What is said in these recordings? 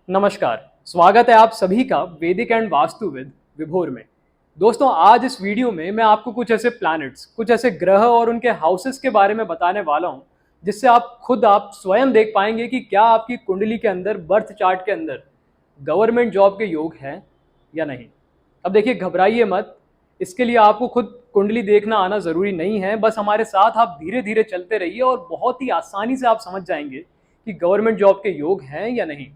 नमस्कार, स्वागत है आप सभी का वैदिक एंड वास्तुविद विभोर में। दोस्तों, आज इस वीडियो में मैं आपको कुछ ऐसे प्लैनेट्स, कुछ ऐसे ग्रह और उनके हाउसेस के बारे में बताने वाला हूं, जिससे आप स्वयं देख पाएंगे कि क्या आपकी कुंडली के अंदर, बर्थ चार्ट के अंदर गवर्नमेंट जॉब के योग हैं या नहीं। अब देखिए, घबराइए मत, इसके लिए आपको खुद कुंडली देखना आना ज़रूरी नहीं है। बस हमारे साथ आप धीरे धीरे चलते रहिए और बहुत ही आसानी से आप समझ जाएंगे कि गवर्नमेंट जॉब के योग हैं या नहीं।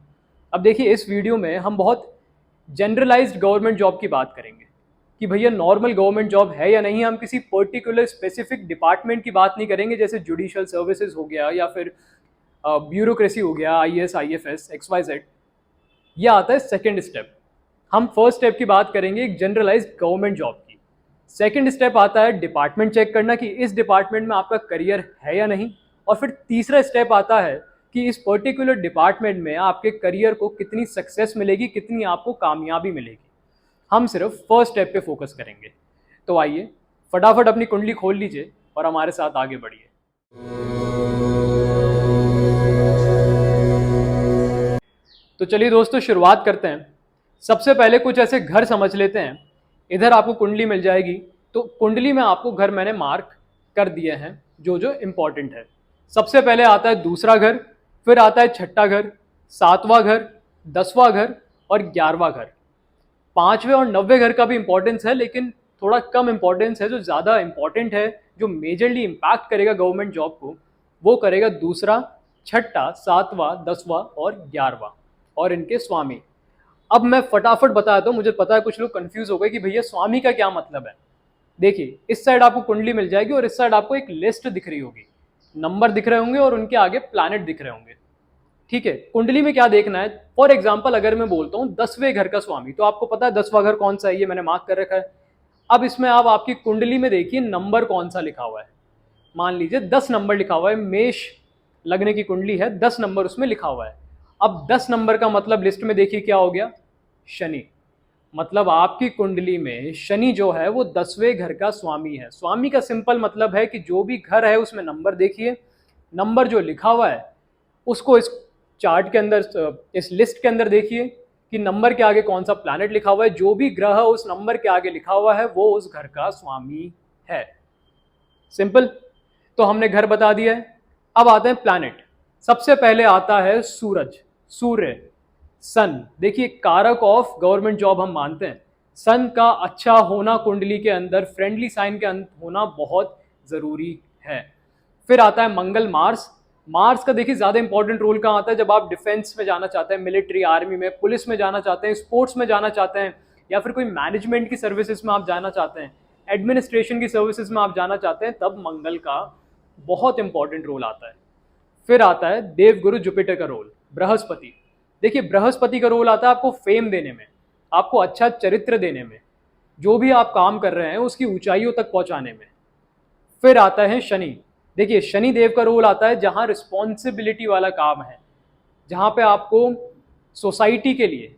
अब देखिए, इस वीडियो में हम बहुत जनरलाइज्ड गवर्नमेंट जॉब की बात करेंगे कि भैया नॉर्मल गवर्नमेंट जॉब है या नहीं। हम किसी पर्टिकुलर स्पेसिफिक डिपार्टमेंट की बात नहीं करेंगे, जैसे जुडिशियल सर्विसेज हो गया या फिर ब्यूरोक्रेसी हो गया, IAS IFS XYZ। ये आता है सेकेंड स्टेप। हम फर्स्ट स्टेप की बात करेंगे एक जनरलाइज्ड गवर्नमेंट जॉब की। सेकेंड स्टेप आता है डिपार्टमेंट चेक करना कि इस डिपार्टमेंट में आपका करियर है या नहीं। और फिर तीसरा स्टेप आता है कि इस पर्टिकुलर डिपार्टमेंट में आपके करियर को कितनी सक्सेस मिलेगी, कितनी आपको कामयाबी मिलेगी। हम सिर्फ फर्स्ट स्टेप पे फोकस करेंगे। तो आइए फटाफट अपनी कुंडली खोल लीजिए और हमारे साथ आगे बढ़िए। तो चलिए दोस्तों, शुरुआत करते हैं। सबसे पहले कुछ ऐसे घर समझ लेते हैं। इधर आपको कुंडली मिल जाएगी, तो कुंडली में आपको घर मैंने मार्क कर दिए हैं जो जो इम्पोर्टेंट है। सबसे पहले आता है दूसरा घर, फिर आता है छठा घर, सातवां घर, 10वां घर और 11वां घर। 5वें और 90वें घर का भी इंपॉर्टेंस है, लेकिन थोड़ा कम इंपॉर्टेंस है। जो ज़्यादा इंपॉर्टेंट है, जो मेजरली इम्पैक्ट करेगा गवर्नमेंट जॉब को, वो करेगा दूसरा, छठा, सातवां, 10वां और 11वां और इनके स्वामी। अब मैं फटाफट बताता हूँ। मुझे पता है कुछ लोग कंफ्यूज हो गए कि भैया स्वामी का क्या मतलब है। देखिए, इस साइड आपको कुंडली मिल जाएगी और इस साइड आपको एक लिस्ट दिख रही होगी, नंबर दिख रहे होंगे और उनके आगे प्लैनेट दिख रहे होंगे। ठीक है, कुंडली में क्या देखना है। फॉर एग्जाम्पल, अगर मैं बोलता हूँ 10वें घर का स्वामी, तो आपको पता है 10वां घर कौन सा है, ये मैंने मार्क कर रखा है। अब इसमें आप आपकी कुंडली में देखिए नंबर कौन सा लिखा हुआ है। मान लीजिए 10 नंबर लिखा हुआ है, मेष लगने की कुंडली है, 10 नंबर उसमें लिखा हुआ है। अब 10 नंबर का मतलब लिस्ट में देखिए क्या हो गया, शनि। मतलब आपकी कुंडली में शनि जो है वो 10वें घर का स्वामी है। स्वामी का सिंपल मतलब है कि जो भी घर है उसमें नंबर देखिए, नंबर जो लिखा हुआ है उसको इस चार्ट के अंदर, इस लिस्ट के अंदर देखिए कि नंबर के आगे कौन सा प्लैनेट लिखा हुआ है। जो भी ग्रह उस नंबर के आगे लिखा हुआ है वो उस घर का स्वामी है। सिंपल। तो हमने घर बता दिया है। अब आते हैं प्लैनेट। सबसे पहले आता है सूरज, सूर्य, सन। देखिए, कारक ऑफ गवर्नमेंट जॉब हम मानते हैं। सन का अच्छा होना कुंडली के अंदर, फ्रेंडली साइन के अंदर होना बहुत जरूरी है। फिर आता है मंगल, मार्स। मार्स का देखिए ज्यादा इंपॉर्टेंट रोल कहाँ आता है, जब आप डिफेंस में जाना चाहते हैं, मिलिट्री, आर्मी में, पुलिस में जाना चाहते हैं, स्पोर्ट्स में जाना चाहते हैं, या फिर कोई मैनेजमेंट की सर्विसेज में आप जाना चाहते हैं, एडमिनिस्ट्रेशन की सर्विसेज में आप जाना चाहते हैं, तब मंगल का बहुत इंपॉर्टेंट रोल आता है। फिर आता है देवगुरु जुपिटर का रोल, बृहस्पति। देखिए, बृहस्पति का रोल आता है आपको फेम देने में, आपको अच्छा चरित्र देने में, जो भी आप काम कर रहे हैं उसकी ऊंचाइयों तक पहुंचाने में। फिर आता है शनि। देखिए, शनि देव का रोल आता है जहां रिस्पॉन्सिबिलिटी वाला काम है, जहां पे आपको सोसाइटी के लिए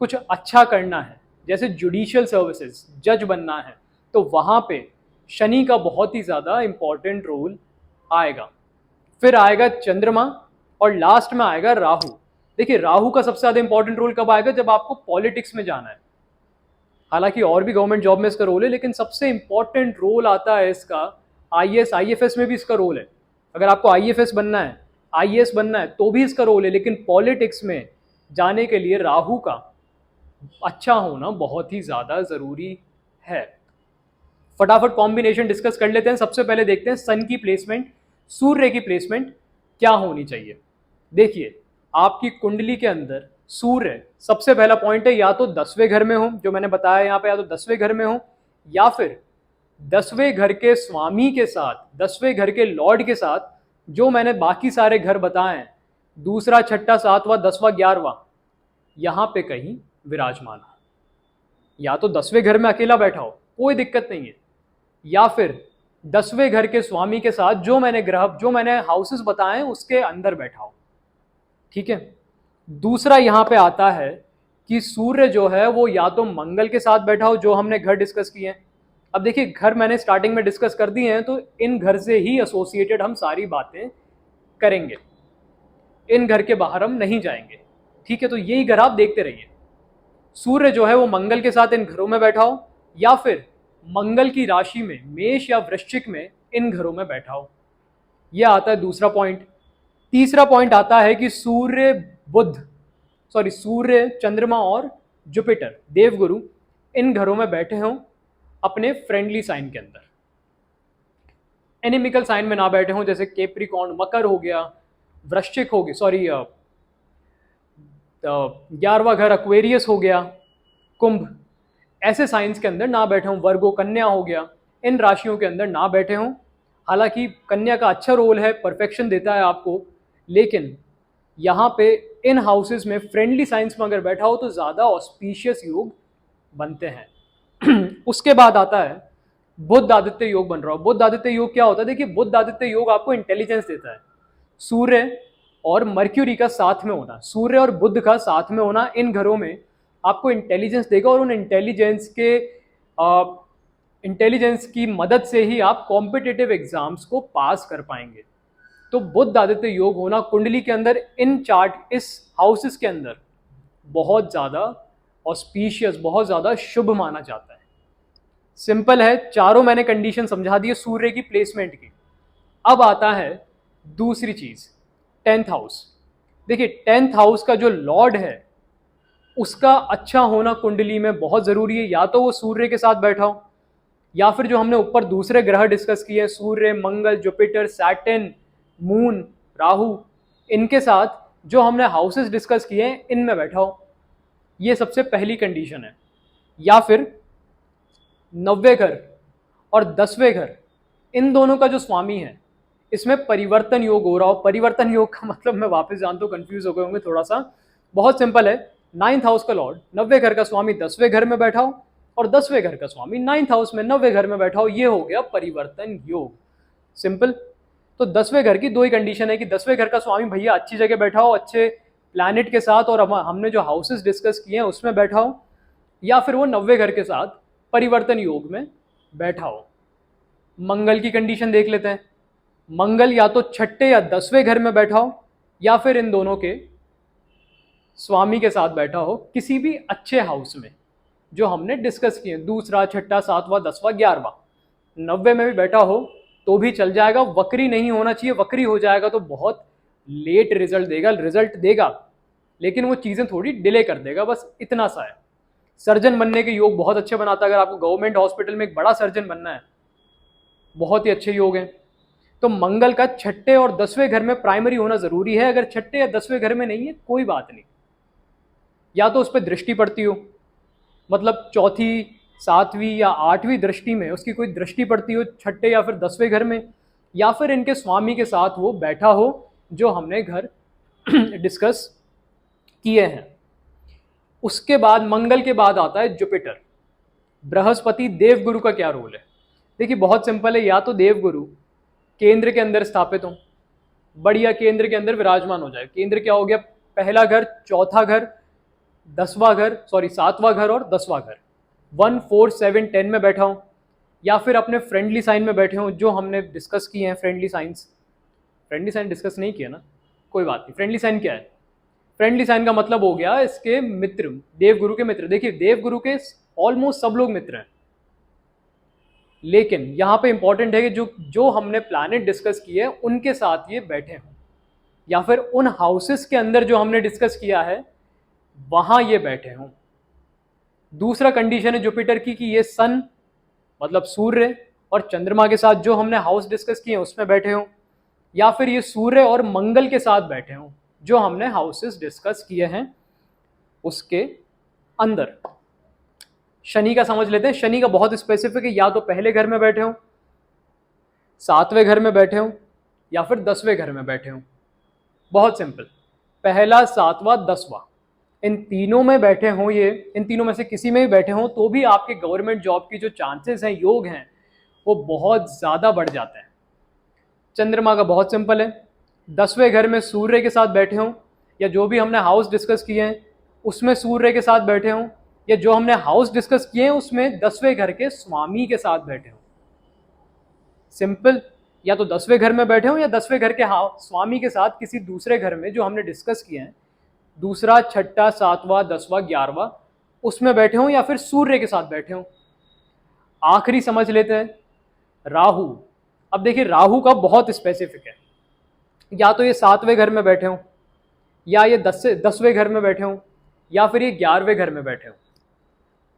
कुछ अच्छा करना है, जैसे जुडिशियल सर्विसेज, जज बनना है, तो वहां पे शनि का बहुत ही ज़्यादा इंपॉर्टेंट रोल आएगा। फिर आएगा चंद्रमा और लास्ट में आएगा राहु। देखिए, राहु का सबसे ज़्यादा इंपॉर्टेंट रोल कब आएगा, जब आपको पॉलिटिक्स में जाना है। हालांकि और भी गवर्नमेंट जॉब में इसका रोल है, लेकिन सबसे इंपॉर्टेंट रोल आता है इसका IAS IFS में भी इसका रोल है। अगर आपको IFS बनना है, IAS बनना है, तो भी इसका रोल है। लेकिन पॉलिटिक्स में जाने के लिए राहु का अच्छा होना बहुत ही ज़्यादा ज़रूरी है। फटाफट कॉम्बिनेशन डिस्कस कर लेते हैं। सबसे पहले देखते हैं सन की प्लेसमेंट, सूर्य की प्लेसमेंट क्या होनी चाहिए। देखिए, आपकी कुंडली के अंदर सूर्य सबसे पहला पॉइंट है, या तो 10वें घर में हो, जो मैंने बताया यहाँ पे, या तो 10वें घर में हो, या फिर 10वें घर के स्वामी के साथ, 10वें घर के लॉर्ड के साथ, जो मैंने बाकी सारे घर बताए हैं, दूसरा, छठा, सातवां, 10वां, 11वां, यहाँ पे कहीं विराजमान हो। या तो 10वें घर में अकेला बैठा हो, कोई दिक्कत नहीं है, या फिर 10वें घर के स्वामी के साथ जो मैंने ग्रह, जो मैंने हाउसेस बताए हैं उसके अंदर बैठा हो। ठीक है। दूसरा यहाँ पे आता है कि सूर्य जो है वो या तो मंगल के साथ बैठा हो, जो हमने घर डिस्कस किए हैं। अब देखिए, घर मैंने स्टार्टिंग में डिस्कस कर दिए हैं, तो इन घर से ही एसोसिएटेड हम सारी बातें करेंगे, इन घर के बाहर हम नहीं जाएंगे। ठीक है, तो यही घर आप देखते रहिए। सूर्य जो है वो मंगल के साथ इन घरों में बैठा हो, या फिर मंगल की राशि में मेष या वृश्चिक में इन घरों में बैठा हो। यह आता है दूसरा पॉइंट। तीसरा पॉइंट आता है कि सूर्य, चंद्रमा और जुपिटर, देवगुरु, इन घरों में बैठे हों अपने फ्रेंडली साइन के अंदर, एनिमिकल साइन में ना बैठे हों, जैसे केप्रिकॉर्न, मकर हो गया, वृश्चिक हो गया, 11वां घर एक्वेरियस हो गया, कुंभ, ऐसे साइंस के अंदर ना बैठे हों। वर्गो, कन्या हो गया, इन राशियों के अंदर ना बैठे हों। हालांकि कन्या का अच्छा रोल है, परफेक्शन देता है आपको, लेकिन यहाँ पे इन हाउसेस में फ्रेंडली साइंस में अगर बैठा हो तो ज़्यादा ऑस्पिशियस योग बनते हैं। उसके बाद आता है बुध आदित्य योग बन रहा हो। बुध आदित्य योग क्या होता है? देखिए, बुध आदित्य योग आपको इंटेलिजेंस देता है। सूर्य और मर्क्यूरी का साथ में होना, सूर्य और बुध का साथ में होना इन घरों में आपको इंटेलिजेंस देगा, और उन इंटेलिजेंस की मदद से ही आप कॉम्पिटिटिव एग्जाम्स को पास कर पाएंगे। तो बुध आदित्य योग होना कुंडली के अंदर, इन चार्ट, इस हाउसेस के अंदर बहुत ज़्यादा ऑस्पिशियस, बहुत ज़्यादा शुभ माना जाता है। सिंपल है, चारों मैंने कंडीशन समझा दी है सूर्य की प्लेसमेंट की। अब आता है दूसरी चीज, 10th हाउस। देखिए, 10th हाउस का जो लॉर्ड है उसका अच्छा होना कुंडली में बहुत जरूरी है। या तो वो सूर्य के साथ बैठा हो, या फिर जो हमने ऊपर दूसरे ग्रह डिस्कस किए हैं, सूर्य, मंगल, जुपिटर, सैटर्न, मून, राहु, इनके साथ जो हमने हाउसेस डिस्कस किए हैं इनमें बैठा हो। ये सबसे पहली कंडीशन है। या फिर 9वें घर और 10वें घर, इन दोनों का जो स्वामी है इसमें परिवर्तन योग हो रहा हो। परिवर्तन योग का मतलब मैं वापस जानता हूँ कंफ्यूज हो गए होंगे थोड़ा सा, बहुत सिंपल है। 9th हाउस का लॉर्ड 9वें घर का स्वामी 10वें घर में बैठा हो, और 10वें घर का स्वामी 9th हाउस में 9वें घर में बैठा हो, ये हो गया परिवर्तन योग। सिंपल। तो 10वें घर की दो ही कंडीशन है कि 10वें घर का स्वामी भैया अच्छी जगह बैठा हो, अच्छे प्लैनेट के साथ, और हमने जो हाउसेस डिस्कस किए हैं उसमें बैठा हो, या फिर वो 90वें घर के साथ परिवर्तन योग में बैठा हो। मंगल की कंडीशन देख लेते हैं। मंगल या तो 6ठे या 10वें घर में बैठा हो, या फिर इन दोनों के स्वामी के साथ बैठा हो किसी भी अच्छे हाउस में जो हमने डिस्कस किए, दूसरा, छठा, 7वां, 10वां, 11वां। 90 में भी बैठा हो तो भी चल जाएगा, वक्री नहीं होना चाहिए। वक्री हो जाएगा तो बहुत लेट रिजल्ट देगा, लेकिन वो चीज़ें थोड़ी डिले कर देगा, बस इतना सा है। सर्जन बनने के योग बहुत अच्छे बनाता है। अगर आपको गवर्नमेंट हॉस्पिटल में एक बड़ा सर्जन बनना है, बहुत ही अच्छे योग हैं। तो मंगल का 6ठे और 10वें घर में प्राइमरी होना जरूरी है। अगर 6ठे या 10वें घर में नहीं है कोई बात नहीं, या तो उस पर दृष्टि पड़ती हो, मतलब चौथी, 7वीं या 8वीं दृष्टि में उसकी कोई दृष्टि पड़ती हो 6ठे या फिर 10वें घर में, या फिर इनके स्वामी के साथ वो बैठा हो जो हमने घर डिस्कस किए हैं। उसके बाद मंगल के बाद आता है जुपिटर। बृहस्पति, देवगुरु का क्या रोल है? देखिए, बहुत सिंपल है। या तो देवगुरु केंद्र के अंदर स्थापित हो, बढ़िया केंद्र के अंदर विराजमान हो जाए। केंद्र क्या हो गया? पहला घर, चौथा घर, 7वां घर और 10वां घर, 1, 4, 7, 10 में बैठा हो, या फिर अपने फ्रेंडली साइन में बैठे हो जो हमने डिस्कस किए हैं। फ्रेंडली साइन डिस्कस नहीं किया ना, कोई बात नहीं। फ्रेंडली साइन क्या है? फ्रेंडली साइन का मतलब हो गया इसके मित्र, देवगुरु के मित्र। देखिए, देवगुरु के ऑलमोस्ट सब लोग मित्र हैं, लेकिन यहां पे इंपॉर्टेंट है कि जो हमने प्लैनेट डिस्कस किए हैं उनके साथ ये बैठे हों, या फिर उन हाउसेस के अंदर जो हमने डिस्कस किया है वहां ये बैठे हों। दूसरा कंडीशन है जुपिटर की कि ये सन, मतलब सूर्य और चंद्रमा के साथ जो हमने हाउस डिस्कस किए हैं उसमें बैठे हों, या फिर ये सूर्य और मंगल के साथ बैठे हों जो हमने हाउसेस डिस्कस किए हैं उसके अंदर। शनि का समझ लेते हैं। शनि का बहुत स्पेसिफिक है, या तो पहले घर में बैठे हों, 7वें घर में बैठे हों, या फिर 10वें घर में बैठे हों। बहुत सिंपल, पहला, 7वां, 10वां, इन तीनों में बैठे हों, ये इन तीनों में से किसी में भी बैठे हों तो भी आपके गवर्नमेंट जॉब की जो चांसेस हैं, योग हैं, वो बहुत ज़्यादा बढ़ जाते हैं। चंद्रमा का बहुत सिंपल है, 10वें घर में सूर्य के साथ बैठे हों, या जो भी हमने हाउस डिस्कस किए हैं उसमें सूर्य के साथ बैठे हों, या जो हमने हाउस डिस्कस किए हैं उसमें 10वें घर के स्वामी के साथ बैठे हों। सिंपल, या तो 10वें घर में बैठे हों या 10वें घर के स्वामी के साथ किसी दूसरे घर में जो हमने डिस्कस किए हैं दूसरा, छठा, सातवां, 10वां, 11वां उसमें बैठे हों या फिर सूर्य के साथ बैठे हों। आखिरी समझ लेते हैं, राहु। अब देखिए राहु का बहुत स्पेसिफिक है, या तो ये 7वें घर में बैठे हों, या ये 10वें घर में बैठे हों, या फिर ये 11वें घर में बैठे हों।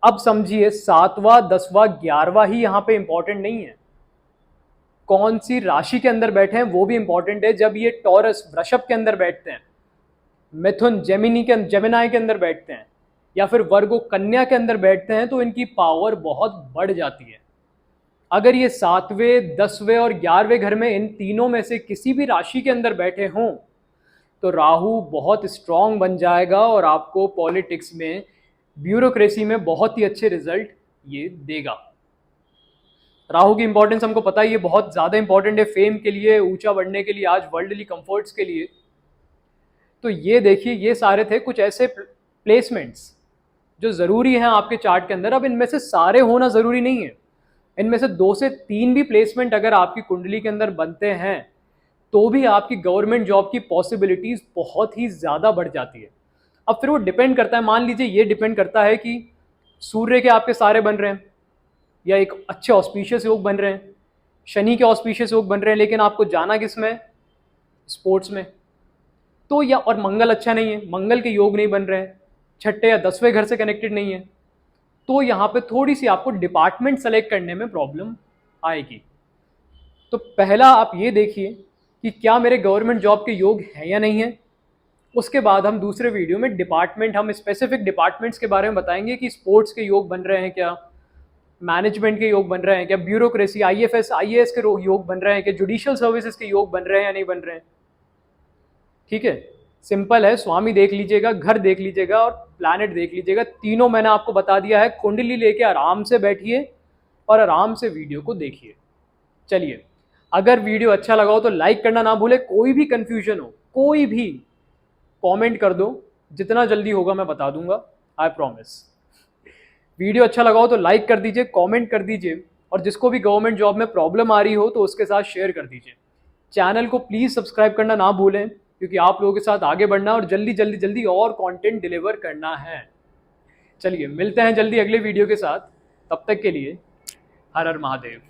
अब समझिए 7वां, 10वां, 11वां ही यहाँ पे इंपॉर्टेंट नहीं है, कौन सी राशि के अंदर बैठे हैं वो भी इंपॉर्टेंट है। जब ये टॉरस वृषभ के अंदर बैठते हैं, मिथुन जेमिनाई के अंदर बैठते हैं, या फिर वर्गो कन्या के अंदर बैठते हैं, तो इनकी पावर बहुत बढ़ जाती है। अगर ये 7वें, 10वें और 11वें घर में इन तीनों में से किसी भी राशि के अंदर बैठे हों तो राहु बहुत स्ट्रांग बन जाएगा और आपको पॉलिटिक्स में, ब्यूरोक्रेसी में बहुत ही अच्छे रिजल्ट ये देगा। राहु की इंपॉर्टेंस हमको पता ही है, बहुत ज़्यादा इंपॉर्टेंट है फेम के लिए, ऊंचा बढ़ने के लिए, आज वर्ल्डली कंफर्ट्स के लिए। तो ये देखिए, ये सारे थे कुछ ऐसे प्लेसमेंट्स जो ज़रूरी हैं आपके चार्ट के अंदर। अब इनमें से सारे होना ज़रूरी नहीं है, इनमें से 2 से 3 भी प्लेसमेंट अगर आपकी कुंडली के अंदर बनते हैं तो भी आपकी गवर्नमेंट जॉब की पॉसिबिलिटीज़ बहुत ही ज़्यादा बढ़ जाती है। अब फिर वो डिपेंड करता है, मान लीजिए ये डिपेंड करता है कि सूर्य के आपके सारे बन रहे हैं, या एक अच्छे ऑस्पिशियस योग बन रहे हैं, शनि के ऑस्पिशियस योग बन रहे हैं, लेकिन आपको जाना किस में, स्पोर्ट्स में। तो या और मंगल अच्छा नहीं है, मंगल के योग नहीं बन रहे हैं, छठे या 10वें घर से कनेक्टेड नहीं है, तो यहाँ पे थोड़ी सी आपको डिपार्टमेंट सेलेक्ट करने में प्रॉब्लम आएगी। तो पहला आप ये देखिए कि क्या मेरे गवर्नमेंट जॉब के योग हैं या नहीं है। उसके बाद हम दूसरे वीडियो में हम स्पेसिफिक डिपार्टमेंट्स के बारे में बताएंगे कि स्पोर्ट्स के योग बन रहे हैं क्या, मैनेजमेंट के योग बन रहे हैं क्या, ब्यूरोक्रेसी, आईएफएस, आईएएस के योग बन रहे हैं क्या, जुडिशियल सर्विसेज के योग बन रहे हैं या नहीं बन रहे हैं। ठीक है, सिंपल है, स्वामी देख लीजिएगा, घर देख लीजिएगा और प्लैनेट देख लीजिएगा, तीनों मैंने आपको बता दिया है। कुंडली लेके आराम से बैठिए और आराम से वीडियो को देखिए। चलिए, अगर वीडियो अच्छा लगा हो तो लाइक करना ना भूले, कोई भी कंफ्यूजन हो, कोई भी कमेंट कर दो, जितना जल्दी होगा मैं बता दूंगा, आई प्रॉमिस। वीडियो अच्छा लगा हो तो लाइक कर दीजिए, कमेंट कर दीजिए, और जिसको भी गवर्नमेंट जॉब में प्रॉब्लम आ रही हो तो उसके साथ शेयर कर दीजिए। चैनल को प्लीज़ सब्सक्राइब करना ना भूलें, क्योंकि आप लोगों के साथ आगे बढ़ना और जल्दी जल्दी जल्दी और कंटेंट डिलीवर करना है। चलिए, मिलते हैं जल्दी अगले वीडियो के साथ, तब तक के लिए हर हर महादेव।